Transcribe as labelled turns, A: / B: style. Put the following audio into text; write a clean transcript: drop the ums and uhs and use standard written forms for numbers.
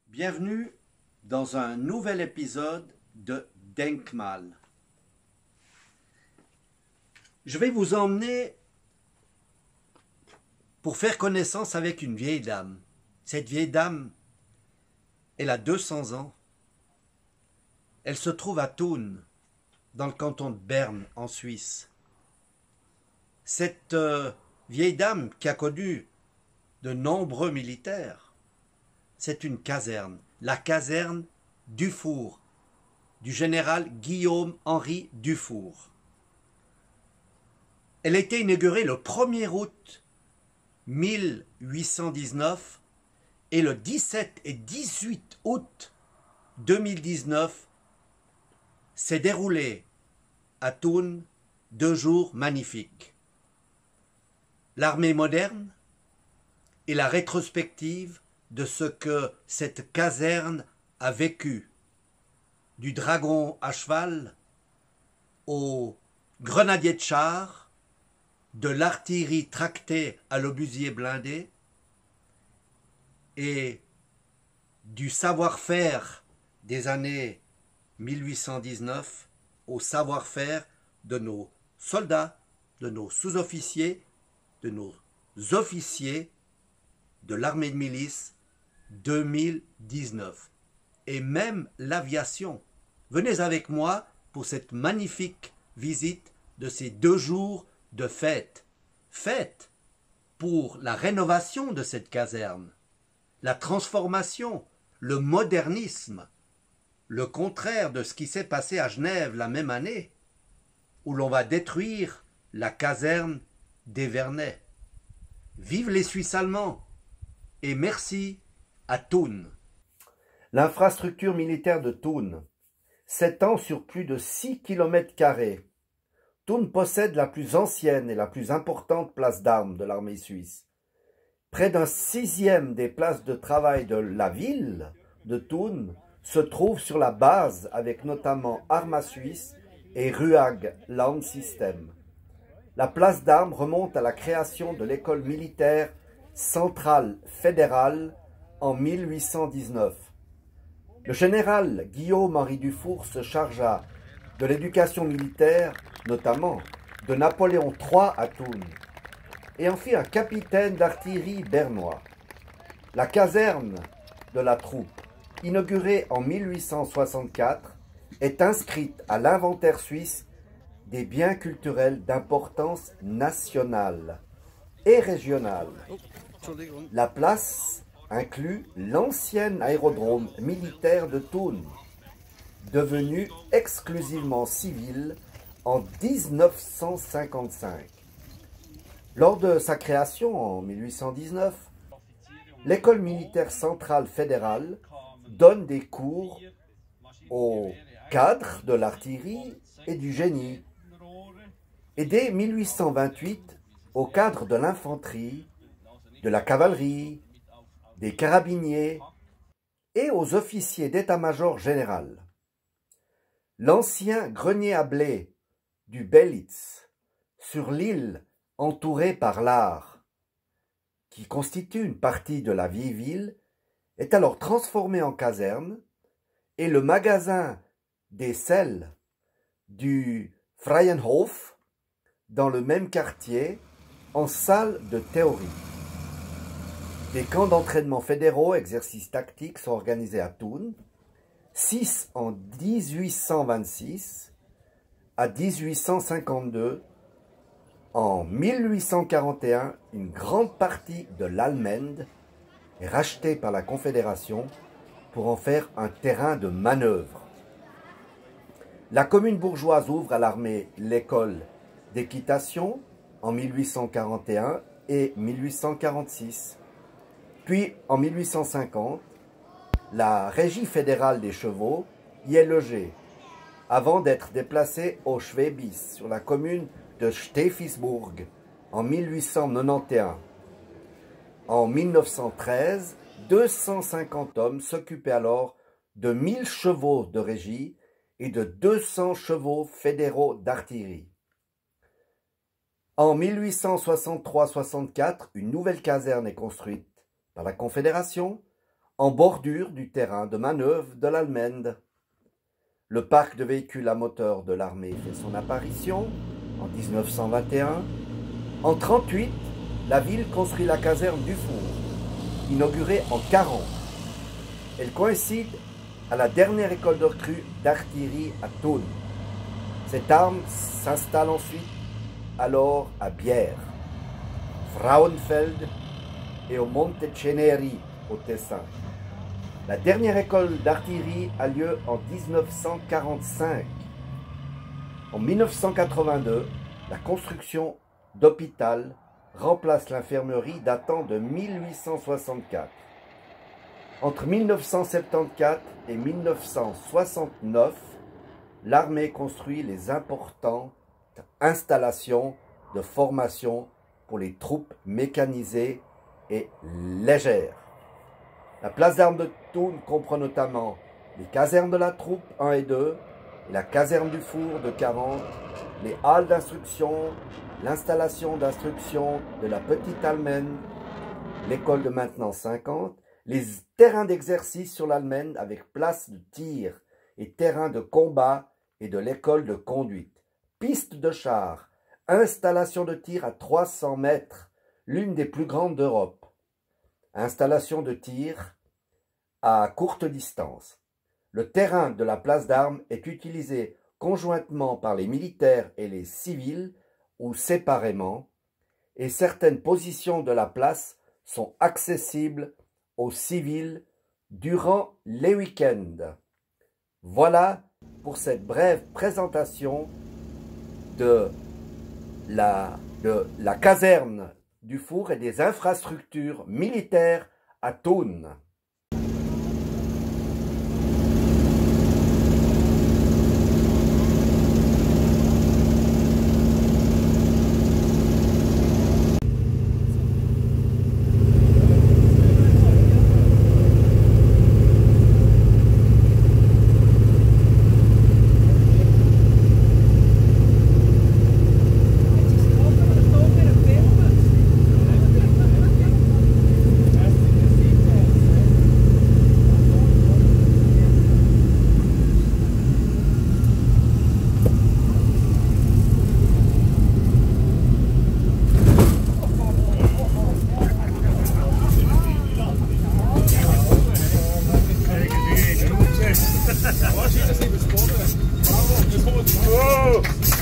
A: Bienvenue dans un nouvel épisode de Denkmal. Je vais vous emmener pour faire connaissance avec une vieille dame. Cette vieille dame, elle a 200 ans. Elle se trouve à Thun, dans le canton de Berne, en Suisse. Cette vieille dame qui a connu de nombreux militaires, c'est une caserne, la caserne Dufour, du général Guillaume-Henri Dufour. Elle a été inaugurée le 1er août 1819 et le 17 et 18 août 2019 s'est déroulé à Thun 2 jours magnifiques. L'armée moderne et la rétrospective de ce que cette caserne a vécu, du dragon à cheval au grenadier de char, de l'artillerie tractée à l'obusier blindé et du savoir-faire des années 1819 au savoir-faire de nos soldats, de nos sous-officiers, de nos officiers de l'armée de milice 2019 et même l'aviation. Venez avec moi pour cette magnifique visite de ces 2 jours de fête. Fête pour la rénovation de cette caserne, la transformation, le modernisme, le contraire de ce qui s'est passé à Genève la même année, où l'on va détruire la caserne d'Evernay. Vive les Suisses allemands et merci à Thun.
B: L'infrastructure militaire de Thun s'étend sur plus de 6 km². Thun possède la plus ancienne et la plus importante place d'armes de l'armée suisse. Près d'un 6e des places de travail de la ville de Thun se trouve sur la base avec notamment Arma Suisse et Ruag Land System. La place d'armes remonte à la création de l'école militaire centrale fédérale en 1819. Le général Guillaume-Henri Dufour se chargea de l'éducation militaire, notamment de Napoléon III à Thun, et en fit un capitaine d'artillerie bernois. La caserne de la troupe, inaugurée en 1864, est inscrite à l'inventaire suisse des biens culturels d'importance nationale et régionale. La place inclut l'ancien aérodrome militaire de Thun, devenu exclusivement civil en 1955. Lors de sa création en 1819, l'école militaire centrale fédérale donne des cours aux cadres de l'artillerie et du génie, et dès 1828 aux cadres de l'infanterie, de la cavalerie, des carabiniers et aux officiers d'état-major général. L'ancien grenier à blé du Belitz, sur l'île entourée par l'Aar, qui constitue une partie de la vieille ville, est alors transformé en caserne et le magasin des selles du Freienhof, dans le même quartier, en salle de théorie. Des camps d'entraînement fédéraux, exercices tactiques sont organisés à Thun, 6 en 1826 à 1852. En 1841, une grande partie de l'Allmende est rachetée par la Confédération pour en faire un terrain de manœuvre. La commune bourgeoise ouvre à l'armée l'école d'équitation en 1841 et 1846. Puis, en 1850, la Régie fédérale des chevaux y est logée, avant d'être déplacée au Schwäbisch, sur la commune de Steffisburg, en 1891. En 1913, 250 hommes s'occupaient alors de 1000 chevaux de régie et de 200 chevaux fédéraux d'artillerie. En 1863-64, une nouvelle caserne est construite par la Confédération en bordure du terrain de manœuvre de l'Allemagne. Le parc de véhicules à moteur de l'armée fait son apparition en 1921. En 1938, la ville construit la caserne du Four, inaugurée en 1940. Elle coïncide à la dernière école de recrues d'artillerie à Thun. Cette arme s'installe ensuite alors à Bière, Frauenfeld et au Monte Ceneri au Tessin. La dernière école d'artillerie a lieu en 1945. En 1982, la construction d'hôpital remplace l'infirmerie datant de 1864. Entre 1974 et 1969, l'armée construit les importantes installations de formation pour les troupes mécanisées et légères. La place d'armes de Thun comprend notamment les casernes de la troupe 1 et 2, et la caserne du Four de 40, les halles d'instruction, l'installation d'instruction de la Petite Allemagne, l'école de maintenance 50, les terrains d'exercice sur l'Allemagne avec place de tir et terrain de combat et de l'école de conduite, piste de chars, installation de tir à 300 mètres, l'une des plus grandes d'Europe, installation de tir à courte distance. Le terrain de la place d'armes est utilisé conjointement par les militaires et les civils ou séparément, et certaines positions de la place sont accessibles aux civils durant les week-ends. Voilà pour cette brève présentation de la caserne du Four et des infrastructures militaires à Thun.
C: Oh!